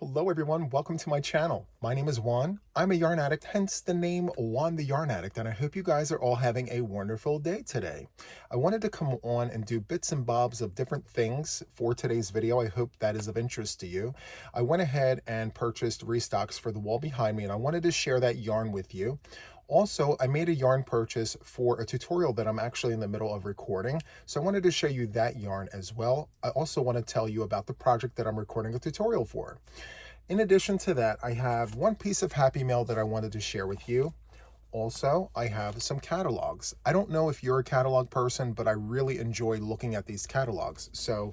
Hello everyone, welcome to my channel. My name is Juan. I'm a yarn addict, hence the name Juan the Yarn Addict, and I hope you guys are all having a wonderful day today. I wanted to come on and do bits and bobs of different things for today's video. I hope that is of interest to you. I went ahead and purchased restocks for the wall behind me, and I wanted to share that yarn with you. Also, I made a yarn purchase for a tutorial that I'm actually in the middle of recording, so I wanted to show you that yarn as well. I also want to tell you about the project that I'm recording a tutorial for. In addition to that, I have one piece of Happy Mail that I wanted to share with you. Also, I have some catalogs. I don't know if you're a catalog person, but I really enjoy looking at these catalogs. So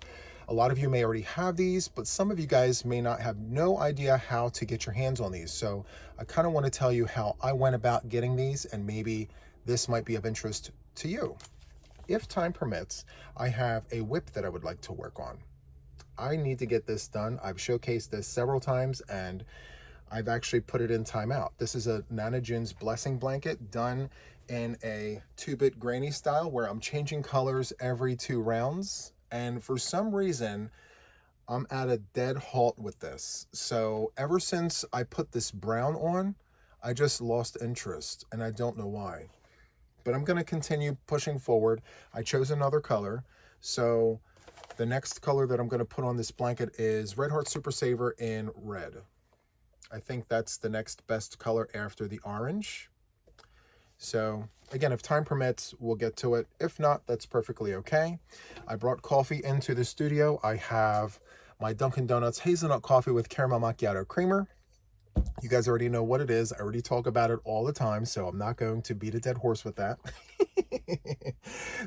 a lot of you may already have these, but some of you guys may not have no idea how to get your hands on these. So I kind of want to tell you how I went about getting these, and maybe this might be of interest to you. If time permits, I have a whip that I would like to work on. I need to get this done. I've showcased this several times and I've actually put it in timeout. This is a Nana June's Blessing Blanket done in a 2-bit granny style where I'm changing colors every 2 rounds. And for some reason, I'm at a dead halt with this. So ever since I put this brown on, I just lost interest and I don't know why. But I'm gonna continue pushing forward. I chose another color. So the next color that I'm going to put on this blanket is Red Heart Super Saver in red. I think that's the next best color after the orange. So again, if time permits, we'll get to it. If not, that's perfectly okay. I brought coffee into the studio. I have my Dunkin' Donuts hazelnut coffee with caramel macchiato creamer. You guys already know what it is. I already talk about it all the time, so I'm not going to beat a dead horse with that.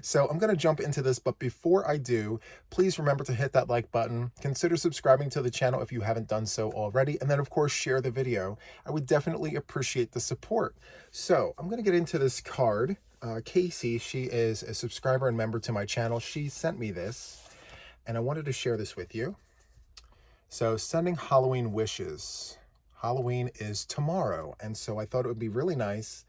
So I'm going to jump into this, but before I do, please remember to hit that like button. Consider subscribing to the channel if you haven't done so already, and then of course share the video. I would definitely appreciate the support. So I'm going to get into this card. Casey, she is a subscriber and member to my channel. She sent me this, and I wanted to share this with you. So sending Halloween wishes. Halloween is tomorrow, and so I thought it would be really nice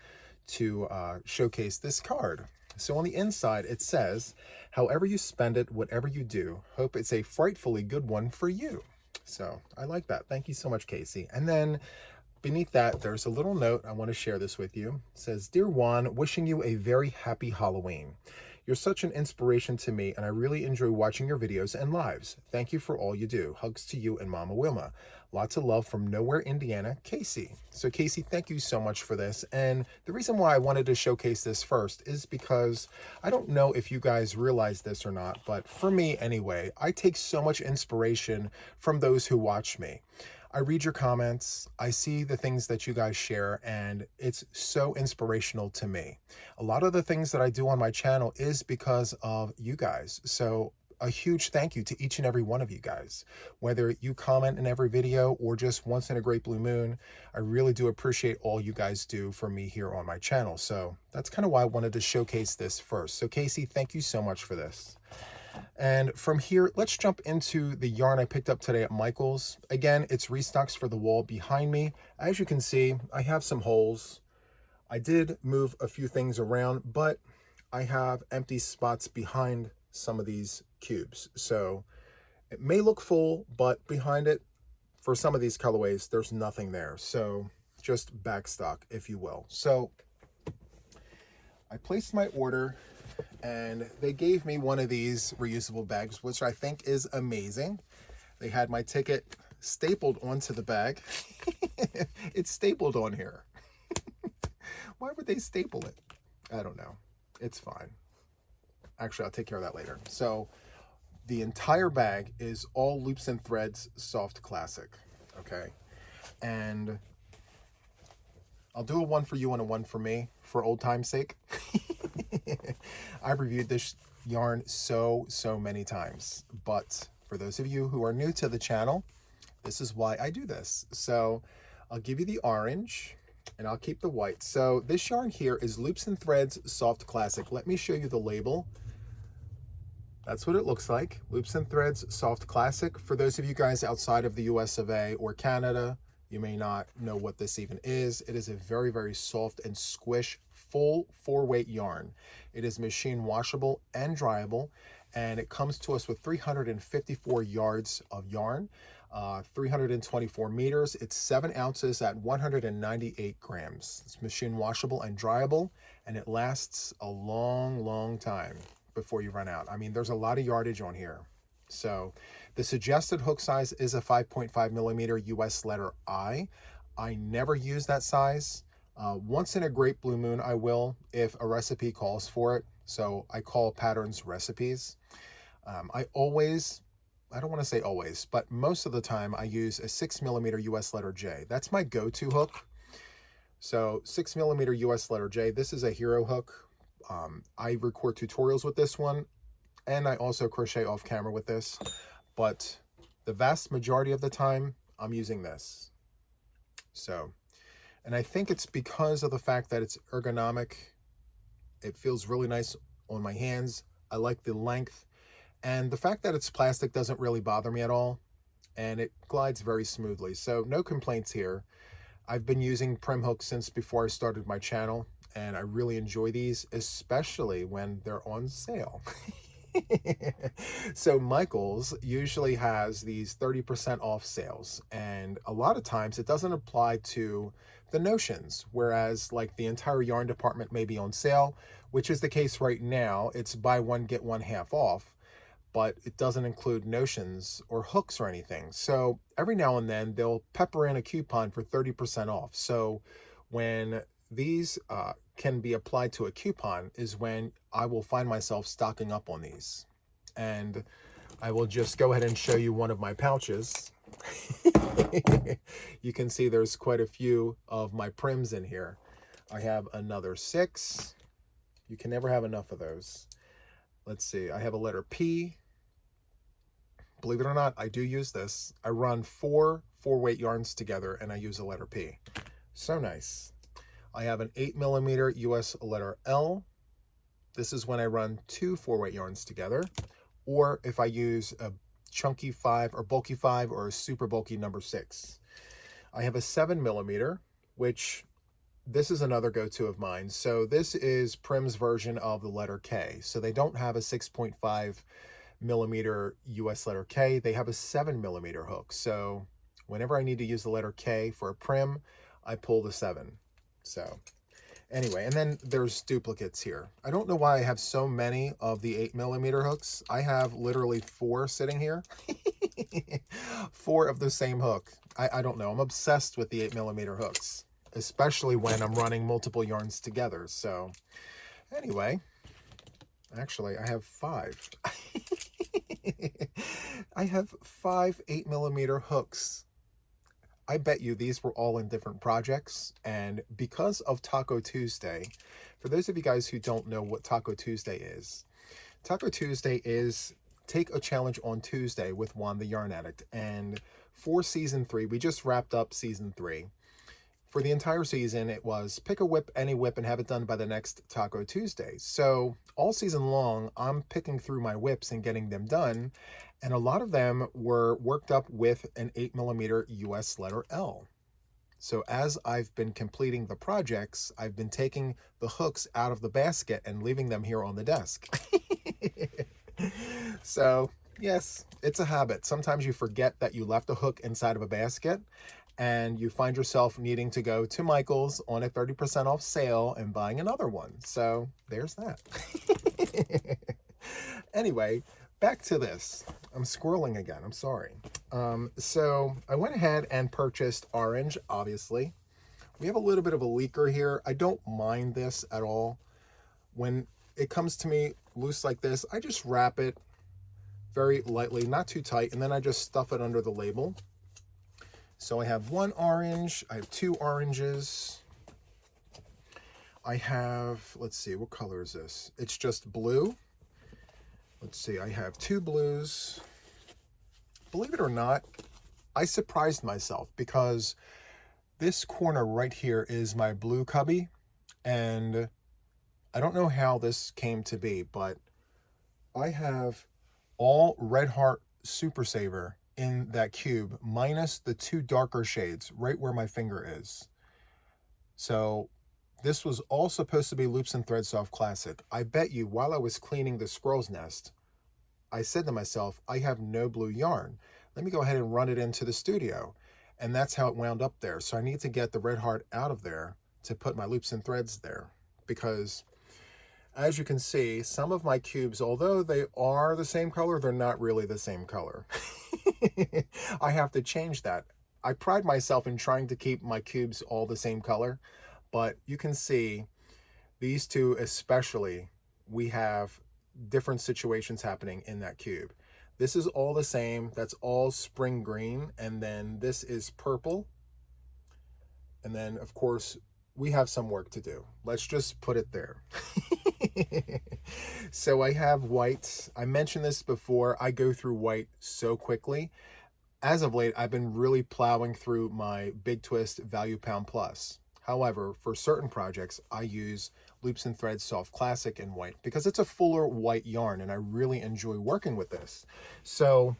to showcase this card. So on the inside, it says, however you spend it, whatever you do, hope it's a frightfully good one for you. So I like that. Thank you so much, Casey. And then beneath that, there's a little note. I want to share this with you. It says, Dear Juan, wishing you a very happy Halloween. You're such an inspiration to me, and I really enjoy watching your videos and lives. Thank you for all you do. Hugs to you and Mama Wilma. Lots of love from Nowhere, Indiana, Casey. So Casey, thank you so much for this. And the reason why I wanted to showcase this first is because I don't know if you guys realize this or not, but for me anyway, I take so much inspiration from those who watch me. I read your comments, I see the things that you guys share, and it's so inspirational to me. A lot of the things that I do on my channel is because of you guys. So a huge thank you to each and every one of you guys. Whether you comment in every video or just once in a great blue moon, I really do appreciate all you guys do for me here on my channel. So that's kind of why I wanted to showcase this first. So Casey, thank you so much for this. And from here, let's jump into the yarn I picked up today at Michael's. Again, it's restocks for the wall behind me. As you can see, I have some holes. I did move a few things around, but I have empty spots behind some of these cubes. So it may look full, but behind it, for some of these colorways, there's nothing there. So just back stock, if you will. So I placed my order, and they gave me one of these reusable bags, which I think is amazing. They had my ticket stapled onto the bag. It's stapled on here. Why would they staple it? I don't know. It's fine. Actually, I'll take care of that later. So the entire bag is all Loops and Threads Soft Classic, okay? And I'll do a one for you and a one for me for old time's sake. I've reviewed this yarn so many times, but for those of you who are new to the channel, this is why I do this. So I'll give you the orange and I'll keep the white. So this yarn here is Loops and Threads Soft Classic. Let me show you the label. That's what it looks like. Loops and Threads Soft Classic. For those of you guys outside of the US of A or Canada, you may not know what this even is. It is a very soft and squish full 4-weight yarn. It is machine washable and dryable, and it comes to us with 354 yards of yarn. 324 meters. It's 7 ounces at 198 grams. It's machine washable and dryable, and it lasts a long, long time before you run out. I mean, there's a lot of yardage on here. So the suggested hook size is a 5.5 millimeter US letter I. I never use that size. Once in a great blue moon, I will, if a recipe calls for it. So I call patterns recipes. I don't want to say always, but most of the time I use a 6 millimeter US letter J. That's my go-to hook. So 6 millimeter US letter J. This is a hero hook. I record tutorials with this one, and I also crochet off camera with this, but the vast majority of the time I'm using this. So, and I think it's because of the fact that it's ergonomic. It feels really nice on my hands. I like the length, and the fact that it's plastic doesn't really bother me at all, and it glides very smoothly. So no complaints here. I've been using Prim hooks since before I started my channel, and I really enjoy these, especially when they're on sale. So Michaels usually has these 30% off sales, and a lot of times it doesn't apply to the notions, whereas like the entire yarn department may be on sale, which is the case right now. It's buy one get one half off, but it doesn't include notions or hooks or anything. So every now and then they'll pepper in a coupon for 30% off. So when these can be applied to a coupon is when I will find myself stocking up on these. And I will just go ahead and show you one of my pouches. You can see there's quite a few of my Prims in here. I have another 6. You can never have enough of those. Let's see, I have a letter P. Believe it or not, I do use this. I run 4 4-weight yarns together and I use a letter P. So nice. I have an 8 millimeter US letter L. This is when I run 2 4-weight yarns together, or if I use a chunky 5 or bulky 5 or a super bulky number 6. I have a 7 millimeter, which this is another go-to of mine. So this is Prim's version of the letter K. So they don't have a 6.5 millimeter US letter K. They have a 7 millimeter hook. So whenever I need to use the letter K for a Prim, I pull the 7. So anyway, and then there's duplicates here. I don't know why I have so many of the 8 millimeter hooks. I have literally 4 sitting here. 4 of the same hook. I don't know. I'm obsessed with the 8 millimeter hooks, especially when I'm running multiple yarns together. So anyway, actually I have 5. I have 5 8 millimeter hooks. I bet you these were all in different projects, and because of Taco Tuesday, for those of you guys who don't know what Taco Tuesday is take a challenge on Tuesday with Juan the Yarn Addict, and for season 3, we just wrapped up season 3. For the entire season, it was pick a whip, any whip, and have it done by the next Taco Tuesday. So all season long, I'm picking through my whips and getting them done, and a lot of them were worked up with an 8 millimeter US letter L. So as I've been completing the projects, I've been taking the hooks out of the basket and leaving them here on the desk. So yes, it's a habit. Sometimes you forget that you left a hook inside of a basket, and you find yourself needing to go to Michael's on a 30% off sale and buying another one. So there's that. Anyway, back to this. I'm scrolling again. I'm sorry. So I went ahead and purchased orange, obviously. We have a little bit of a leaker here. I don't mind this at all. When it comes to me loose like this, I just wrap it very lightly, not too tight, and then I just stuff it under the label. So I have 1 orange, I have 2 oranges. I have, let's see, what color is this? It's just blue. Let's see, I have 2 blues. Believe it or not, I surprised myself because this corner right here is my blue cubby, and I don't know how this came to be, but I have all Red Heart Super Saver in that cube, minus the 2 darker shades right where my finger is. So this was all supposed to be Loops and Thread Soft Classic. I bet you while I was cleaning the squirrel's nest, I said to myself, I have no blue yarn. let me go ahead and run it into the studio. And that's how it wound up there. So I need to get the red heart out of there to put my loops and threads there, because as you can see, some of my cubes, although they are the same color, they're not really the same color. I have to change that. I pride myself in trying to keep my cubes all the same color, but you can see these two especially, we have different situations happening in that cube. This is all the same. That's all spring green. And then this is purple. And then, of course, we have some work to do. Let's just put it there. So I have white. I mentioned this before. I go through white so quickly. As of late, I've been really plowing through my Big Twist Value Pound Plus. However, for certain projects, I use Loops and Threads Soft Classic in white because it's a fuller white yarn and I really enjoy working with this. So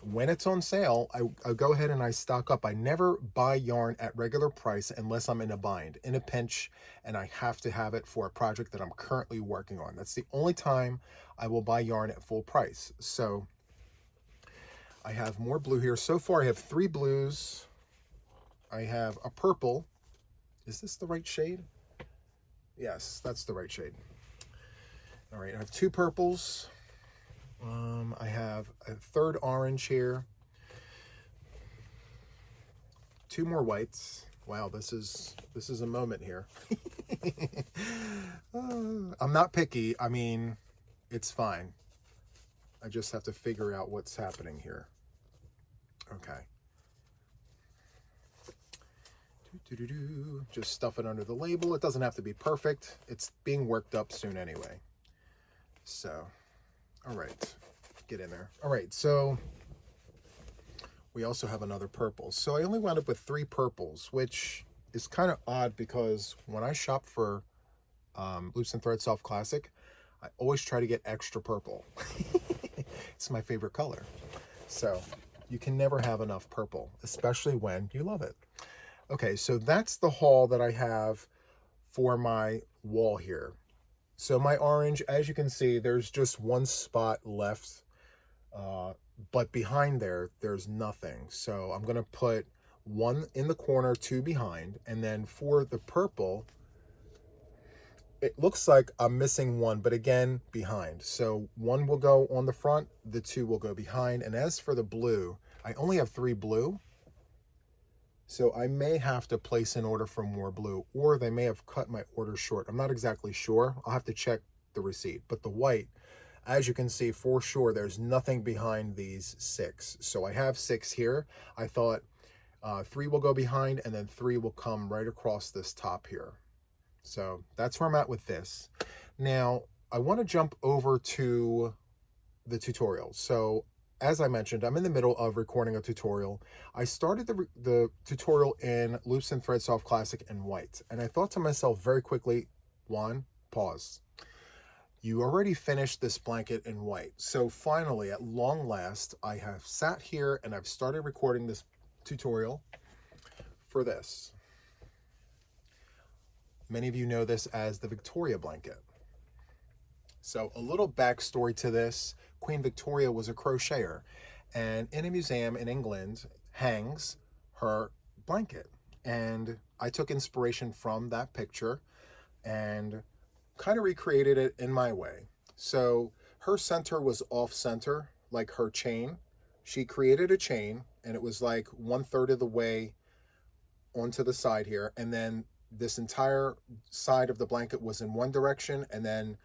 when it's on sale, I go ahead and I stock up. I never buy yarn at regular price unless I'm in a bind, in a pinch, and I have to have it for a project that I'm currently working on. That's the only time I will buy yarn at full price. So I have more blue here. So far I have 3 blues. I have a purple. Is this the right shade? Yes, that's the right shade. All right, I have 2 purples. I have a 3rd orange here. 2 more whites. Wow, this is a moment here. I'm not picky. I mean, it's fine. I just have to figure out what's happening here. Okay. Just stuff it under the label. It doesn't have to be perfect. It's being worked up soon anyway. So, all right, get in there. All right, so we also have another purple. So I only wound up with 3 purples, which is kind of odd because when I shop for Loops and Threads Soft Classic, I always try to get extra purple. It's my favorite color. So you can never have enough purple, especially when you love it. Okay, so that's the haul that I have for my wall here. So my orange, as you can see, there's just 1 spot left, but behind there, there's nothing. So I'm gonna put 1 in the corner, 2 behind, and then for the purple, it looks like I'm missing 1, but again, behind. So 1 will go on the front, the 2 will go behind. And as for the blue, I only have 3 blue. So I may have to place an order for more blue, or they may have cut my order short. I'm not exactly sure. I'll have to check the receipt. But the white, as you can see, for sure, there's nothing behind these 6. So I have 6 here. I thought 3 will go behind, and then 3 will come right across this top here. So that's where I'm at with this. Now, I want to jump over to the tutorial. So as I mentioned, I'm in the middle of recording a tutorial. I started the tutorial in Loops and Threads Soft Classic in white. And I thought to myself very quickly, Juan, pause. You already finished this blanket in white. So finally, at long last, I have sat here and I've started recording this tutorial for this. Many of you know this as the Victoria blanket. So a little backstory to this. Queen Victoria was a crocheter, and in a museum in England hangs her blanket. And I took inspiration from that picture and kind of recreated it in my way. So her center was off center, like her chain. She created a chain, and it was like 1/3 of the way onto the side here. And then this entire side of the blanket was in one direction, and then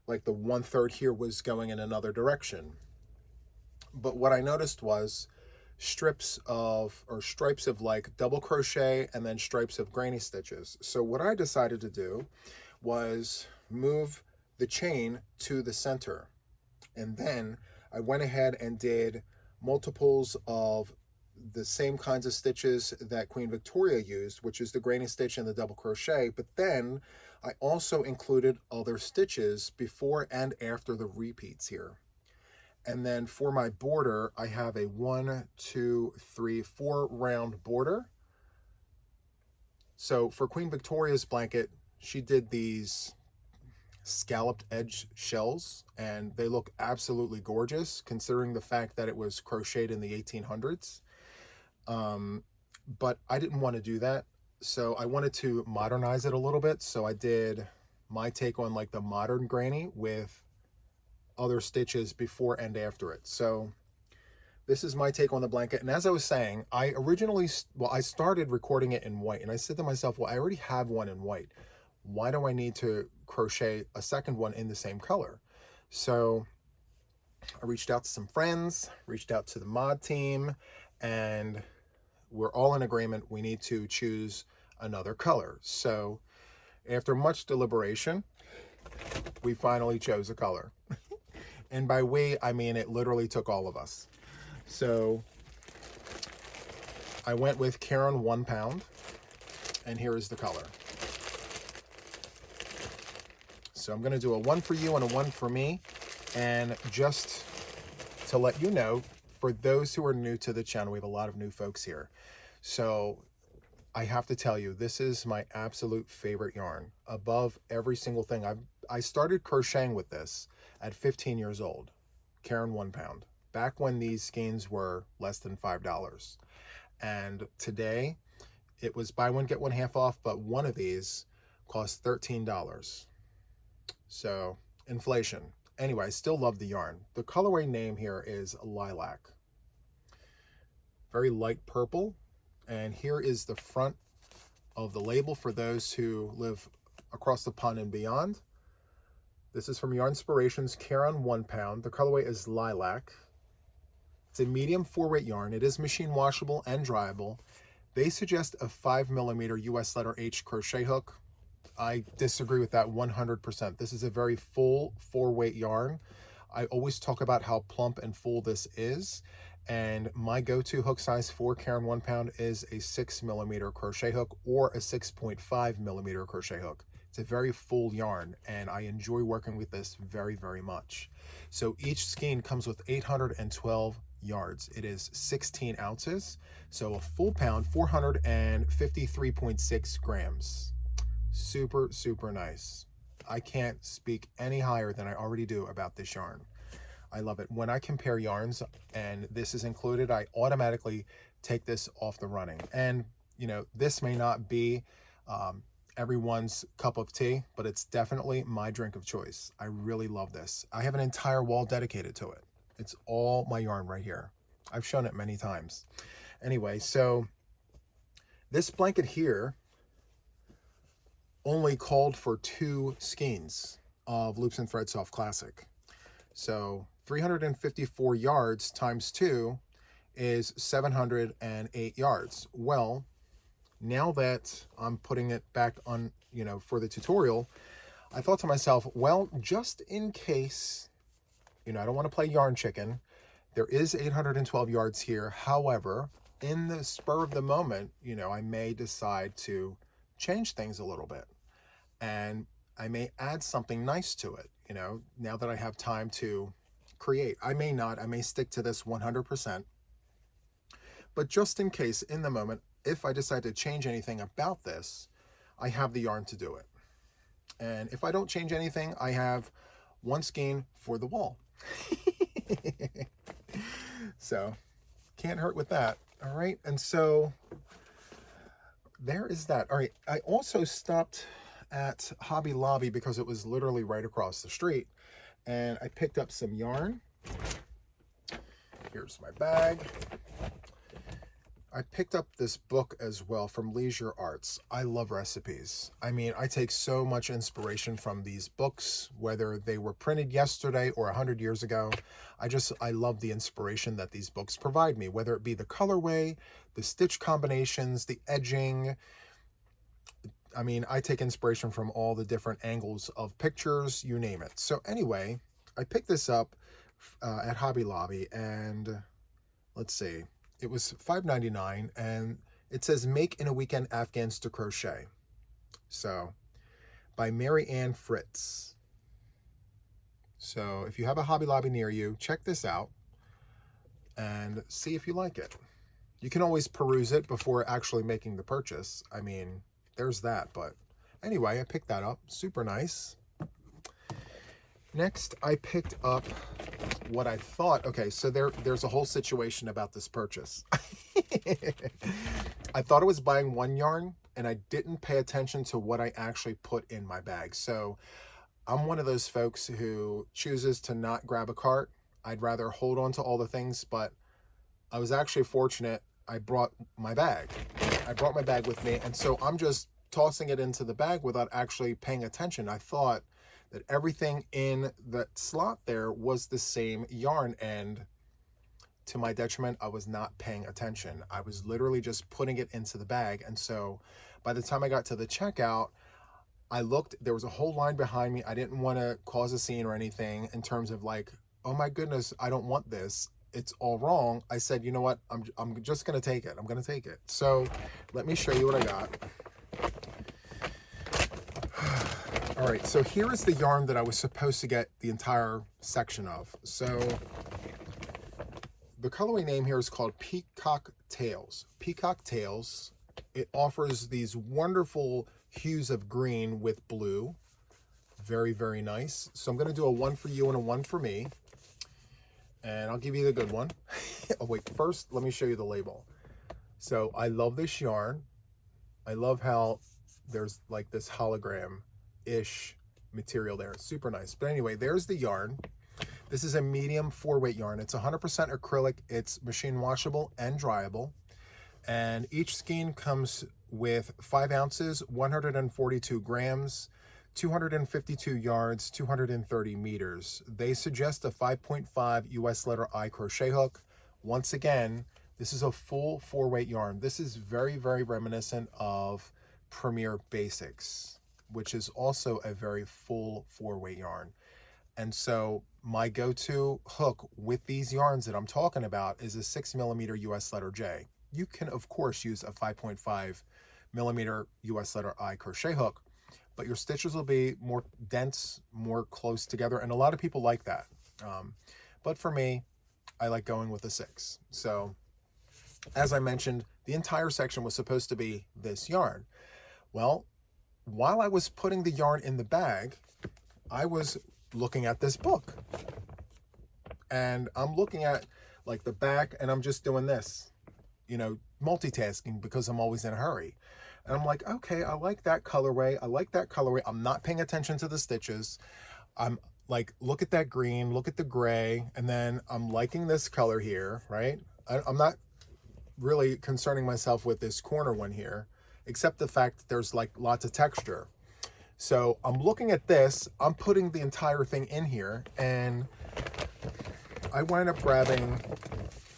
like the 1/3 here was going in another direction. But what I noticed was stripes of like double crochet and then stripes of granny stitches. So what I decided to do was move the chain to the center. And then I went ahead and did multiples of the same kinds of stitches that Queen Victoria used, which is the granny stitch and the double crochet. But then I also included other stitches before and after the repeats here. And then for my border, I have a 1, 2, 3, 4 round border. So for Queen Victoria's blanket, she did these scalloped edge shells, and they look absolutely gorgeous considering the fact that it was crocheted in the 1800s. But I didn't want to do that, so I wanted to modernize it a little bit. So I did my take on like the modern granny with other stitches before and after it. So this is my take on the blanket. And as I was saying, I started recording it in white, and I said to myself, well, I already have one in white. Why do I need to crochet a second one in the same color? So I reached out to some friends, reached out to the mod team, and we're all in agreement we need to choose another color. So after much deliberation, we finally chose a color. And by we, I mean it literally took all of us. So I went with Caron 1 pound, and here is the color. So I'm going to do a 1 for you and a 1 for me. And just to let you know, for those who are new to the channel, we have a lot of new folks here. So I have to tell you, this is my absolute favorite yarn above every single thing. I started crocheting with this at 15 years old, Caron 1 pound, back when these skeins were less than $5. And today it was buy one, get one half off, but one of these cost $13. So inflation. Anyway, I still love the yarn. The colorway name here is Lilac. Very light purple. And here is the front of the label for those who live across the pond and beyond. This is from Yarnspirations, Caron 1 pound. The colorway is Lilac. It's a medium 4-weight yarn. It is machine washable and dryable. They suggest a 5mm US letter H crochet hook. I disagree with that 100%. This is a very full 4-weight yarn. I always talk about how plump and full this is. And my go-to hook size for Caron 1 pound is a 6mm crochet hook or a 6.5mm crochet hook. It's a very full yarn, and I enjoy working with this very, very much. So each skein comes with 812 yards. It is 16 ounces, so a full pound, 453.6 grams. Super, super nice. I can't speak any higher than I already do about this yarn. I love it. When I compare yarns and this is included, I automatically take this off the running. And, you know, this may not be everyone's cup of tea, but it's definitely my drink of choice. I really love this. I have an entire wall dedicated to it. It's all my yarn right here. I've shown it many times. Anyway, so this blanket here only called for 2 skeins of Loops and Thread Soft Classic. So 354 yards times 2 is 708 yards. Well, now that I'm putting it back on, you know, for the tutorial, I thought to myself, well, just in case, you know, I don't want to play yarn chicken. There is 812 yards here. However, in the spur of the moment, you know, I may decide to change things a little bit. And I may add something nice to it, you know, now that I have time to create. I may not, I may stick to this 100%. But just in case, in the moment, if I decide to change anything about this, I have the yarn to do it. And if I don't change anything, I have 1 skein for the wall. So, can't hurt with that. All right, and so there is that. All right, I also stopped at Hobby Lobby because it was literally right across the street, and I picked up some yarn. Here's my bag. I picked up this book as well from Leisure Arts. I love recipes. I mean, I take so much inspiration from these books, whether they were printed yesterday or 100 years ago. I love the inspiration that these books provide me, whether it be the colorway, the stitch combinations, the edging. I mean, I take inspiration from all the different angles of pictures, you name it. So anyway, I picked this up at Hobby Lobby, and let's see, it was $5.99, and it says Make in a Weekend Afghans to Crochet. So, by Mary Ann Fritz. So, if you have a Hobby Lobby near you, check this out and see if you like it. You can always peruse it before actually making the purchase. I mean, there's that, but anyway, I picked that up. Super nice. Next, I picked up what I thought, okay, so there's a whole situation about this purchase. I thought I was buying one yarn and I didn't pay attention to what I actually put in my bag. So I'm one of those folks who chooses to not grab a cart. I'd rather hold on to all the things, but I was actually fortunate. I brought my bag. I brought my bag with me, and so I'm just tossing it into the bag without actually paying attention. I thought that everything in that slot there was the same yarn, and to my detriment, I was not paying attention. I was literally just putting it into the bag, and so by the time I got to the checkout, I looked, there was a whole line behind me. I didn't want to cause a scene or anything in terms of like, oh my goodness, I don't want this. It's all wrong. I said, you know what? I'm just going to take it. I'm going to take it. So let me show you what I got. All right. So here is the yarn that I was supposed to get the entire section of. So the colorway name here is called Peacock Tails. Peacock Tails. It offers these wonderful hues of green with blue. Very, very nice. So I'm going to do a one for you and a one for me. And I'll give you the good one. Oh, wait, first, let me show you the label. So I love this yarn. I love how there's like this hologram-ish material there. It's super nice. But anyway, there's the yarn. This is a medium 4-weight yarn. It's 100% acrylic. It's machine washable and dryable. And each skein comes with 5 ounces, 142 grams, 252 yards, 230 meters. They suggest a 5.5 US letter I crochet hook. Once again, this is a full 4-weight yarn. This is very, very reminiscent of Premier Basics, which is also a very full 4-weight yarn. And so my go-to hook with these yarns that I'm talking about is a 6mm US letter J. You can, of course, use a 5.5mm US letter I crochet hook, but your stitches will be more dense, more close together, and a lot of people like that. But for me, I like going with a 6. So, as I mentioned, the entire section was supposed to be this yarn. Well, while I was putting the yarn in the bag, I was looking at this book. And I'm looking at like the back, and I'm just doing this, you know, multitasking because I'm always in a hurry. And I'm like, okay, I like that colorway. I like that colorway. I'm not paying attention to the stitches. I'm like, look at that green, look at the gray. And then I'm liking this color here, right? I'm not really concerning myself with this corner one here, except the fact that there's like lots of texture. So I'm looking at this, I'm putting the entire thing in here, and I wind up grabbing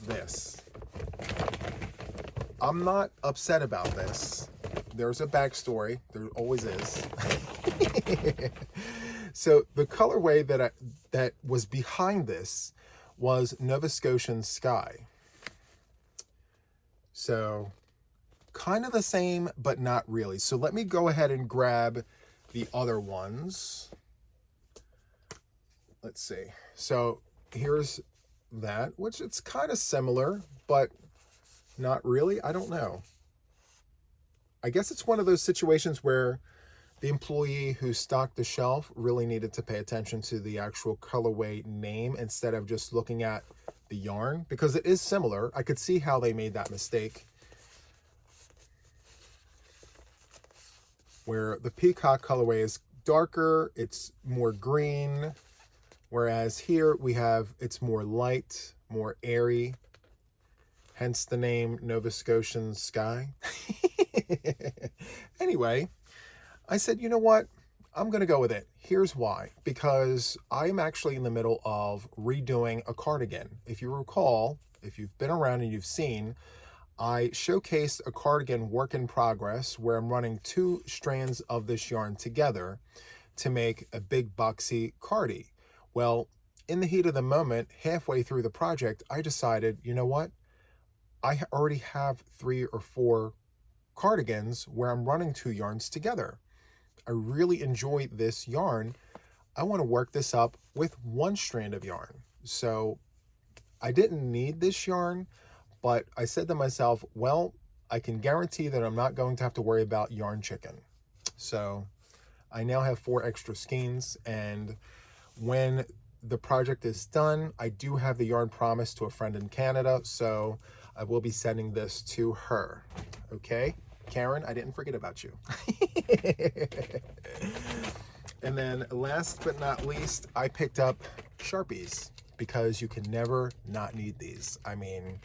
this. I'm not upset about this. There's a backstory. There always is. So the colorway that was behind this was Nova Scotian Sky. So kind of the same, but not really. So let me go ahead and grab the other ones. Let's see. So here's that, which it's kind of similar, but not really. I don't know. I guess it's one of those situations where the employee who stocked the shelf really needed to pay attention to the actual colorway name instead of just looking at the yarn, because it is similar. I could see how they made that mistake. Where the peacock colorway is darker, it's more green, whereas here we have, it's more light, more airy, hence the name Nova Scotian Sky. Anyway, I said, you know what? I'm going to go with it. Here's why. Because I'm actually in the middle of redoing a cardigan. If you recall, if you've been around and you've seen, I showcased a cardigan work in progress where I'm running 2 strands of this yarn together to make a big boxy cardi. Well, in the heat of the moment, halfway through the project, I decided, you know what? I already have 3 or 4 cardigans where I'm running 2 yarns together. I really enjoy this yarn. I want to work this up with 1 strand of yarn. So I didn't need this yarn, but I said to myself, well, I can guarantee that I'm not going to have to worry about yarn chicken. So I now have 4 extra skeins, and when the project is done, I do have the yarn promised to a friend in Canada, so I will be sending this to her. Okay, Karen, I didn't forget about you. And then last but not least, I picked up Sharpies because you can never not need these. I mean,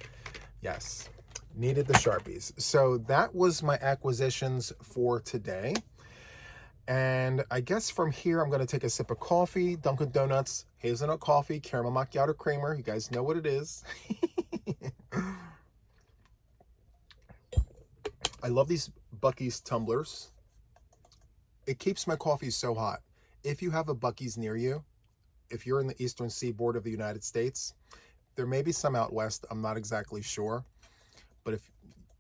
yes, needed the Sharpies. So that was my acquisitions for today. And I guess from here, I'm going to take a sip of coffee, Dunkin' Donuts, hazelnut coffee, caramel macchiato creamer. You guys know what it is. I love these Buc-ee's tumblers. It keeps my coffee so hot. If you have a Buc-ee's near you, if you're in the eastern seaboard of the United States, there may be some out west, I'm not exactly sure. But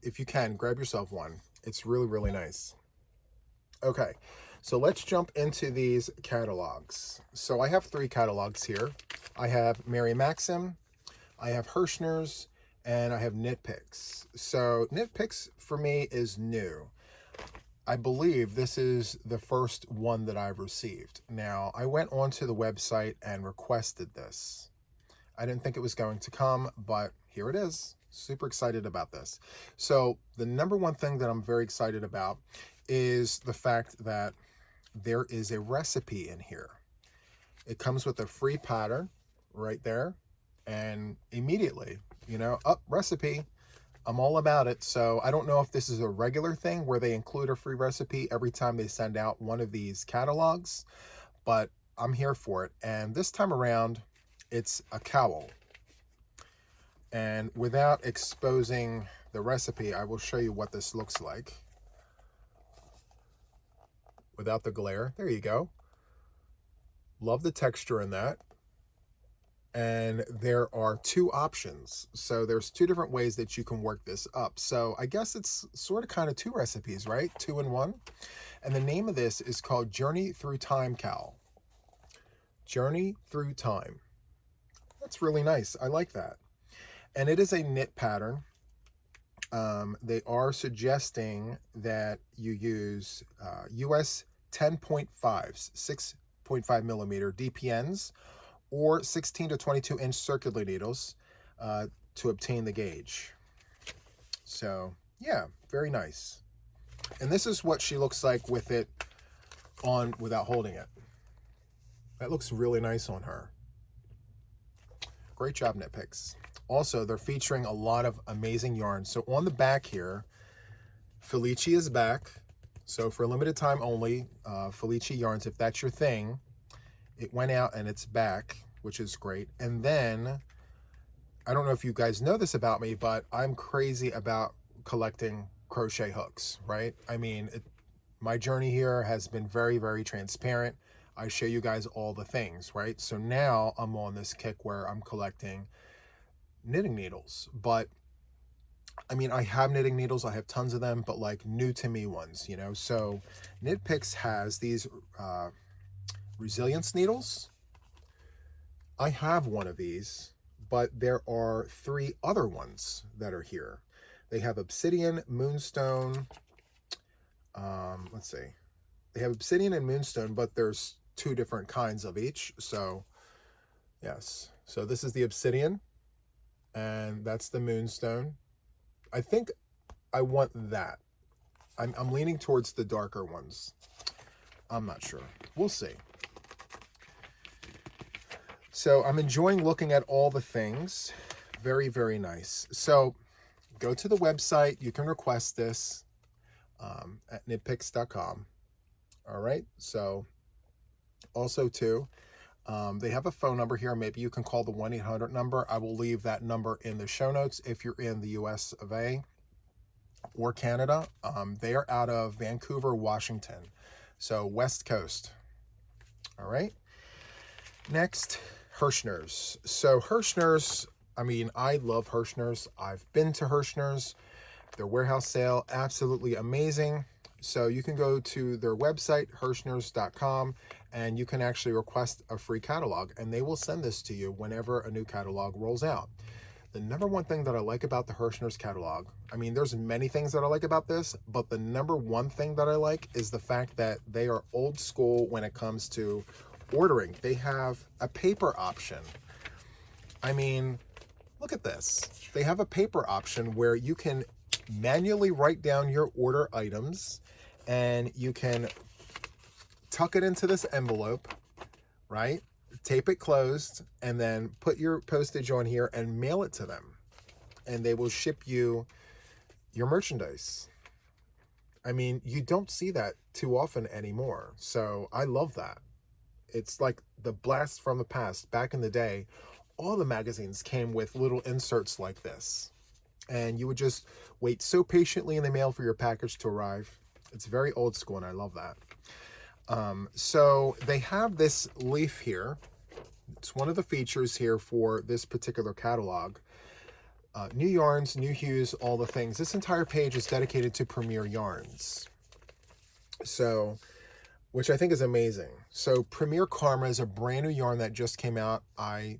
if you can, grab yourself one. It's really, really nice. Okay, so let's jump into these catalogs. So I have 3 catalogs here. I have Mary Maxim, I have Hirschner's, and I have Knit Picks. So Knit Picks for me is new. I believe this is the first one that I've received. Now, I went onto the website and requested this. I didn't think it was going to come, but here it is. Super excited about this. So the number one thing that I'm very excited about is the fact that there is a recipe in here. It comes with a free pattern right there, and immediately, you know, recipe. I'm all about it. So I don't know if this is a regular thing where they include a free recipe every time they send out one of these catalogs, but I'm here for it. And this time around, it's a cowl. And without exposing the recipe, I will show you what this looks like. Without the glare, there you go. Love the texture in that. And there are 2 options. So there's 2 different ways that you can work this up. So I guess it's sort of kind of 2 recipes, right? 2 in 1. And the name of this is called Journey Through Time Cowl. Journey Through Time. That's really nice. I like that. And it is a knit pattern. They are suggesting that you use US 10.5s, 6.5 millimeter DPNs, or 16 to 22 inch circular needles to obtain the gauge. So yeah, very nice. And this is what she looks like with it on without holding it. That looks really nice on her. Great job, Knit Picks. Also, they're featuring a lot of amazing yarns. So on the back here, Felici is back. So for a limited time only, Felici yarns, if that's your thing, it went out and it's back, which is great. And then, I don't know if you guys know this about me, but I'm crazy about collecting crochet hooks, right? I mean, my journey here has been very, very transparent. I show you guys all the things, right? So now I'm on this kick where I'm collecting knitting needles. But I mean, I have knitting needles, I have tons of them, but like new to me ones, you know? So Knit Picks has these resilience needles. I have one of these, but there are 3 other ones that are here. They have obsidian, moonstone. Let's see. They have obsidian and moonstone, but there's 2 different kinds of each. So yes. So this is the obsidian and that's the moonstone. I think I want that. I'm leaning towards the darker ones. I'm not sure. We'll see. So I'm enjoying looking at all the things. Very, very nice. So go to the website. You can request this at knitpicks.com. All right. So also too, they have a phone number here. Maybe you can call the 1-800 number. I will leave that number in the show notes if you're in the US of A or Canada. They are out of Vancouver, Washington. So West Coast. All right. Next, Hirschner's. So Hirschner's, I mean, I love Hirschner's. I've been to Hirschner's. Their warehouse sale, absolutely amazing. So you can go to their website, hirschners.com, and you can actually request a free catalog, and they will send this to you whenever a new catalog rolls out. The number one thing that I like about the Hirschner's catalog, I mean, there's many things that I like about this, but the number one thing that I like is the fact that they are old school when it comes to ordering. They have a paper option. I mean, look at this. They have a paper option where you can manually write down your order items, and you can tuck it into this envelope, right? Tape it closed, and then put your postage on here and mail it to them. And they will ship you your merchandise. I mean, you don't see that too often anymore. So I love that. It's like the blast from the past. Back in the day, all the magazines came with little inserts like this. And you would just wait so patiently in the mail for your package to arrive. It's very old school, and I love that. So they have this leaf here. It's one of the features here for this particular catalog. New yarns, new hues, all the things. This entire page is dedicated to Premier yarns. So, which I think is amazing. So Premier Karma is a brand new yarn that just came out. I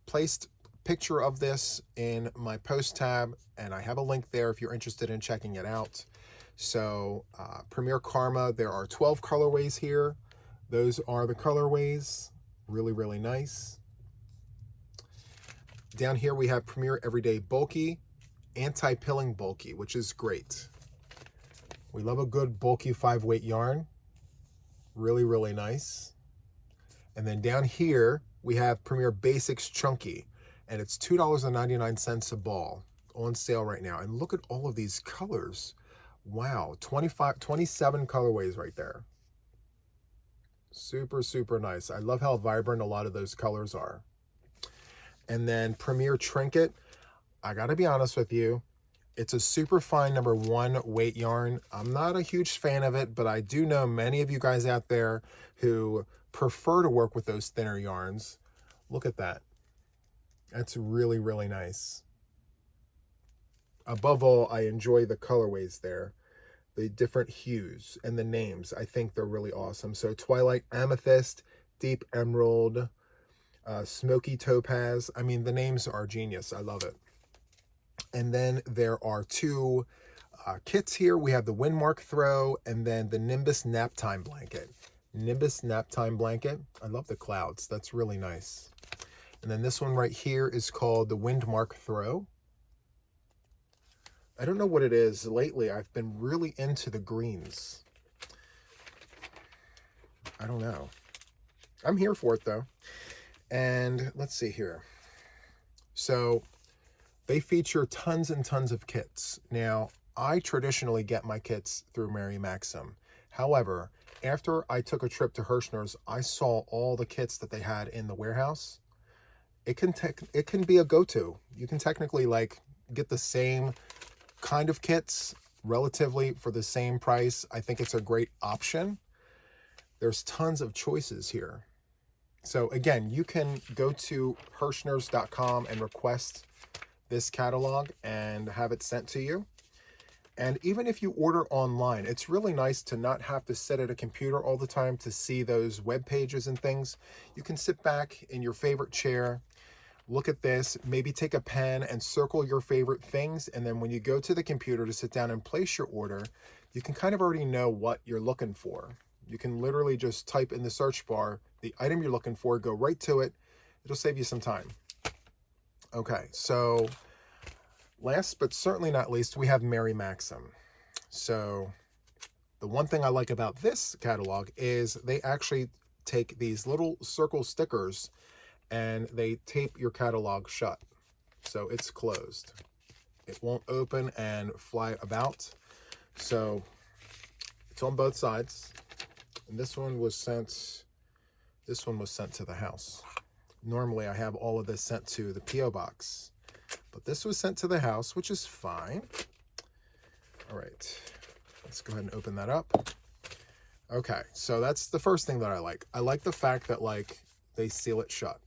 placed a picture of this in my post tab, and I have a link there if you're interested in checking it out. So Premier Karma, there are 12 colorways here. Those are the colorways. Really, really nice. Down here we have Premier Everyday Bulky, Anti-Pilling Bulky, which is great. We love a good bulky 5-weight yarn. Really, really nice. And then down here we have Premier Basics Chunky, and it's $2.99 a ball on sale right now. And look at all of these colors. Wow, 27 colorways right there. Super, super nice. I love how vibrant a lot of those colors are. And then Premier Trinket, I gotta be honest with you, it's a super fine number 1 weight yarn. I'm not a huge fan of it, but I do know many of you guys out there who prefer to work with those thinner yarns. Look at that. That's really, really nice. Above all, I enjoy the colorways there, the different hues and the names. I think they're really awesome. So Twilight Amethyst, Deep Emerald, Smoky Topaz. I mean, the names are genius. I love it. And then there are 2 kits here. We have the Windmark Throw and then the Nimbus Naptime Blanket. Nimbus Naptime Blanket. I love the clouds. That's really nice. And then this one right here is called the Windmark Throw. I don't know what it is. Lately, I've been really into the greens. I don't know. I'm here for it, though. And let's see here. So they feature tons and tons of kits. Now, I traditionally get my kits through Mary Maxim. However, after I took a trip to Hirschner's, I saw all the kits that they had in the warehouse. It can be a go-to. You can technically like get the same kind of kits relatively for the same price. I think it's a great option. There's tons of choices here. So again, you can go to Hirschners.com and request this catalog and have it sent to you. And even if you order online, it's really nice to not have to sit at a computer all the time to see those web pages and things. You can sit back in your favorite chair, look at this, maybe take a pen and circle your favorite things. And then when you go to the computer to sit down and place your order, you can kind of already know what you're looking for. You can literally just type in the search bar the item you're looking for, go right to it. It'll save you some time. Okay, so last but certainly not least, we have Mary Maxim. So the one thing I like about this catalog is they actually take these little circle stickers and they tape your catalog shut. So it's closed. It won't open and fly about. So it's on both sides. And this one was sent to the house. Normally I have all of this sent to the P.O. box, but this was sent to the house, which is fine. All right, let's go ahead and open that up. Okay, so that's the first thing that I like. I like the fact that like they seal it shut.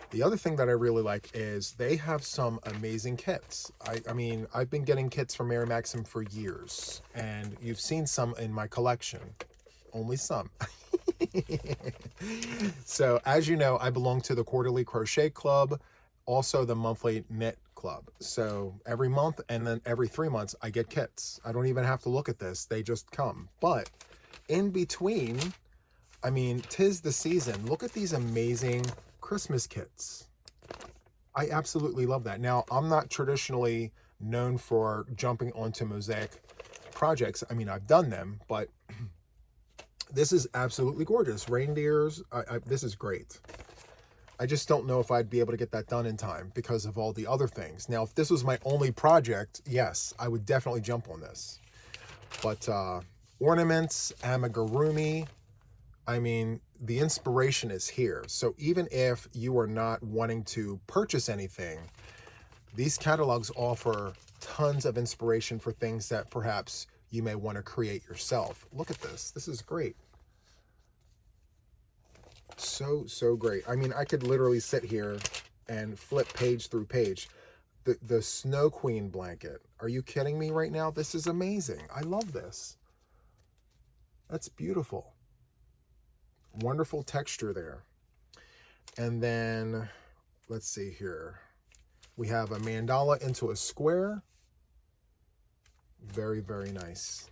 The other thing that I really like is they have some amazing kits. I mean, I've been getting kits from Mary Maxim for years, and you've seen some in my collection. Only some. So, as you know, I belong to the Quarterly Crochet Club, also the Monthly Knit Club. So every month and then every 3 months, I get kits. I don't even have to look at this. They just come. But in between, I mean, 'tis the season. Look at these amazing Christmas kits. I absolutely love that. Now, I'm not traditionally known for jumping onto mosaic projects. I mean, I've done them, but this is absolutely gorgeous. Reindeers, this is great. I just don't know if I'd be able to get that done in time because of all the other things. Now, if this was my only project, yes, I would definitely jump on this. But ornaments, amigurumi, I mean, the inspiration is here. So even if you are not wanting to purchase anything, these catalogs offer tons of inspiration for things that perhaps you may want to create yourself. Look at this. This is great. So great. I mean, I could literally sit here and flip page through page. The Snow Queen blanket. Are you kidding me right now? This is amazing. I love this. That's beautiful. Wonderful texture there. And then, let's see here. We have a mandala into a square. Very, very nice.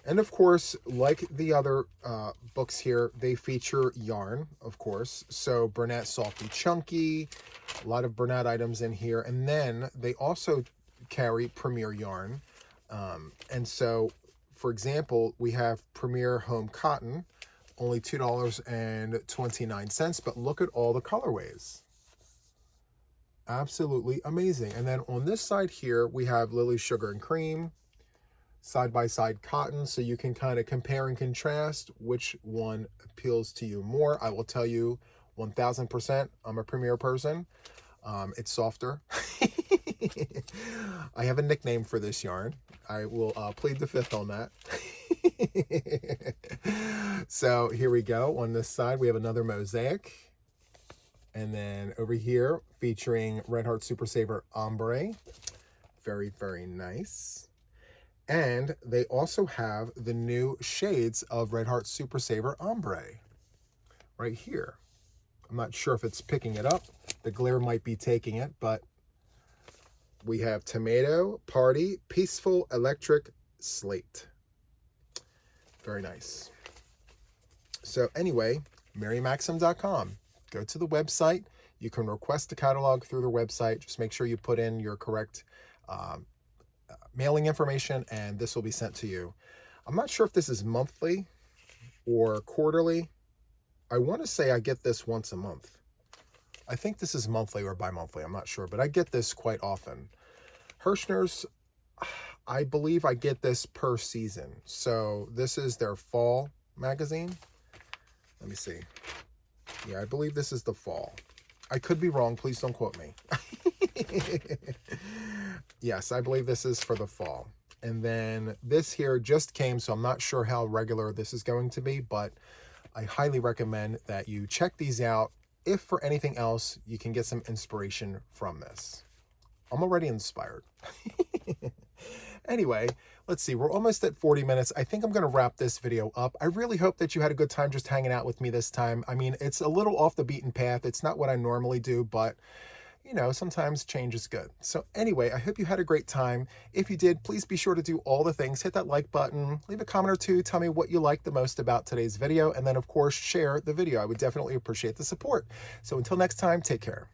And of course, like the other books here, they feature yarn, of course. So Bernat Softy Chunky, a lot of Bernat items in here. And then they also carry Premier yarn. And so, for example, we have Premier Home Cotton, only $2.29, but look at all the colorways. Absolutely amazing. And then on this side here, we have Lily Sugar and Cream, side-by-side cotton, so you can kind of compare and contrast which one appeals to you more. I will tell you 1000%, I'm a Premier person. It's softer. I have a nickname for this yarn. I will plead the fifth on that. So here we go. On this side, we have another mosaic. And then over here, featuring Red Heart Super Saver Ombre. Very, very nice. And they also have the new shades of Red Heart Super Saver Ombre right here. I'm not sure if it's picking it up. The glare might be taking it, but we have Tomato, Party, Peaceful, Electric, Slate. Very nice. So anyway, MaryMaxim.com. Go to the website. You can request a catalog through the website. Just make sure you put in your correct mailing information, and this will be sent to you. I'm not sure if this is monthly or quarterly. I want to say I get this once a month. I think this is monthly or bi-monthly. I'm not sure, but I get this quite often. Hirschner's, I believe I get this per season. So this is their fall magazine. Let me see. Yeah, I believe this is the fall. I could be wrong. Please don't quote me. Yes, I believe this is for the fall. And then this here just came, so I'm not sure how regular this is going to be, but I highly recommend that you check these out. If for anything else, you can get some inspiration from this. I'm already inspired. Anyway, let's see. We're almost at 40 minutes. I think I'm going to wrap this video up. I really hope that you had a good time just hanging out with me this time. I mean, it's a little off the beaten path. It's not what I normally do, but you know, sometimes change is good. So anyway, I hope you had a great time. If you did, please be sure to do all the things. Hit that like button, leave a comment or two, tell me what you liked the most about today's video, and then of course, share the video. I would definitely appreciate the support. So until next time, take care.